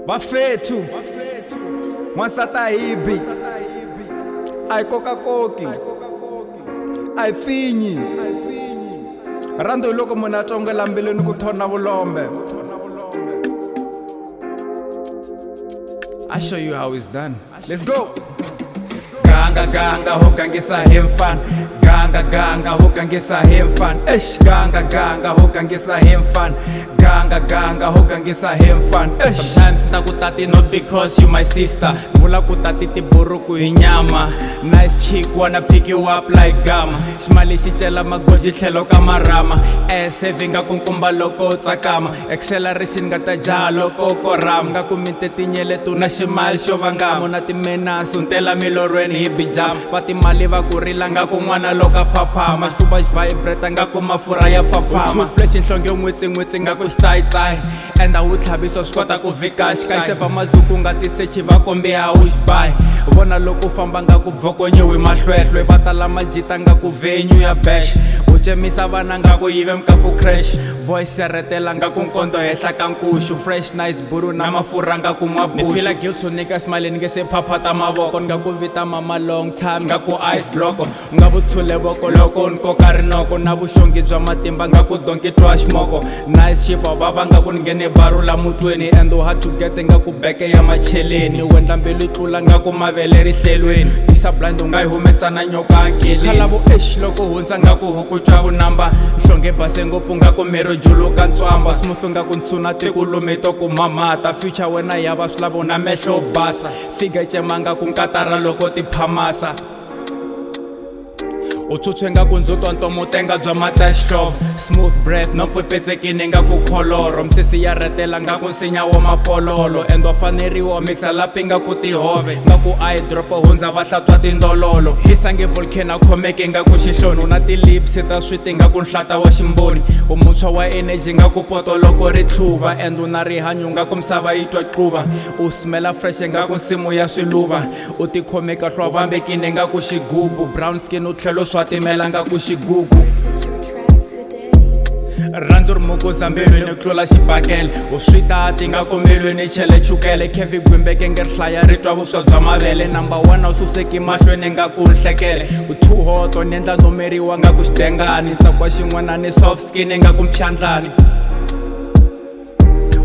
Bafethu Mwansata hibi Ay koka koki Ay finyi Rando loko muna tonga lambile nuku thona vulombe. I'll show you how it's done. Let's go. Ganga ganga hokangisa himfan. Ganga ganga hokangisa himfan. Ish ganga ganga hokangisa himfan. Ganga ganga hokangisa himfan. Sometimes nakutati not because you my sister. Mula kutati tiburuku inyama. Nice chick wanna pick you up like gama. Shmali shichela magoji tlhelo kamarama. Saving nga kunkumba loko tsakama. Acceleration ngata jaha loko korama. Nga kuminte tinyele tu na shimali xo vangama. Na timena suntela milorweni hi bijama. Pati mali va kurila nga kun'wana loka phaphama. Hluba vibrate nga ku mafurha ya phaphama. Flesh nhlonge n'witsi nga ku xitsayitsayi. Enda wu tlhaviswa swi kota ku vika xikayiseva mazuku nga tisechi va kombiha wu xibayi. Vona loko famba nga ku vokonyiwi mahlwehlwe. Va tala majita nga ku venue ya bash. U cemisa vana nga ku yive mka ku crash. Voice ya retela nga ku nkondo hehla ka nkuxu. Fresh nice buru na mafurha nga ku mabushu. Ni feel guilt unika smile nge se phaphata mavoko. Nga ku vita mama long time nga ku ice block. Nga vutshule voko loko nkoka rinoko. Na vuxongi bya matimba nga ku donki twa ximoko. Nice shipa baba nga ku ngene barula mutweni. And u had to get nga ku beke ya macheleni. Wendla mbilu tlula nga ku mavele rihlelweni. Isa blind unga yi humesa na nyoka ankilini. Khala vu ish loko hundza nga ku huku twa vunamba. Nhlonge base ngopfu nga ku mero juluka ntswamba. Smooth nga ku ntsuna tikulume to ku mamata. Future wena yava swi lavo na mehlo basa. Figa cemanga ku nkatara loko ti phamasa. Uchuchwe nga ku ndzutwa ntomo tenga bya matexhlovo. Smooth breath no pfupetsekini nga ku kholoro. Msisi ya retela nga ku nsinya wa mapololo. And wa faneriwa mixa lapi nga ku tihove. Nga ku eyedropo hundza va hlantswa tindololo. Hisange volcano khomeke nga ku xihlono. Na ti-lips ta switi nga ku nhlata wa ximboni. Umuntshwa wa energy nga ku poto loko ri tlhuva. And u na rihanyo nga ku misava yi twa quva. U smela fresh nga ku nsimu ya swiluva. U tikhome kahle wa vambekini nga ku xigubu. Brown skin u tlhelo swatimela nga ku xigugu. Randzu ri mukuza mbilwini tlula xibakele. U switati nga ku mbilwini chele chukele. Khevi gwimbeke nge rihlaya ri twa vuswa bya mavele. Number 1 a wu suseki mahlweni nga ku nhlekele. U too hot o nendla nomeriwa nga ku xidengani. Tsakwa xin'wana ni soft skin nga ku mphyandlani.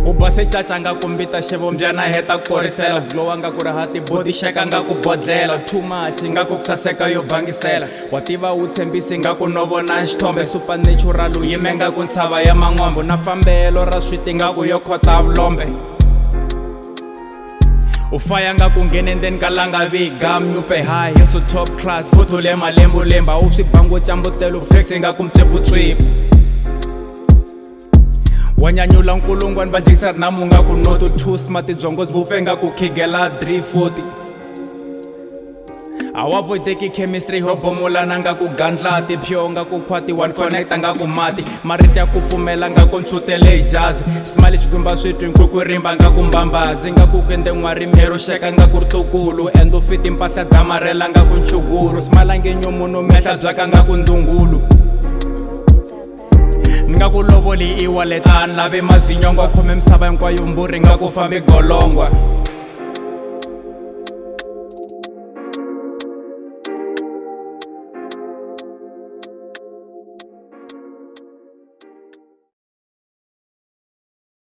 U base caca nga ku mbita xivombyana heta korisela. Glowa nga ku ri hati body sheka nga ku bodlela. Too much nga ku kusaseka yo bangisela. Wa tiva wu tshembisi nga ku no vona xithombe. Supernatural u yime nga ku ntshava ya man'wambo. Na fambelo ra switi nga ku yo khota vulombe. U faya nga ku nghene ndzeni ka langavi gam nyupe high hi so top class. Futhule malembu lemba u swi bango cambutelo flex nga ku mtswephutswepu. Wanyanyula nkulungwane va jikisa ri na munga ku noto. Too smart byongo bufe nga ku khigela 340. Awa voiteki chemistry ho bomulana nga ku gandla. Tipyo nga ku khwati one connecta nga ku mati. Mariti ya ku pfumela nga ku ntshutele jazz. Smile xigwimba switwi ku ku rimba nga ku mbambazi. Nga ku kende n'wari mero xeka nga ku ritukulu. And u fiti mpahla damarela nga ku nchuguru. Smile nge nyomuno mehla byaka nga ku ndungulu. Nga ku lovoli i wallet. Lave mazinyo nga khome misava hinkwayo mburi nga ku fambi golongwa.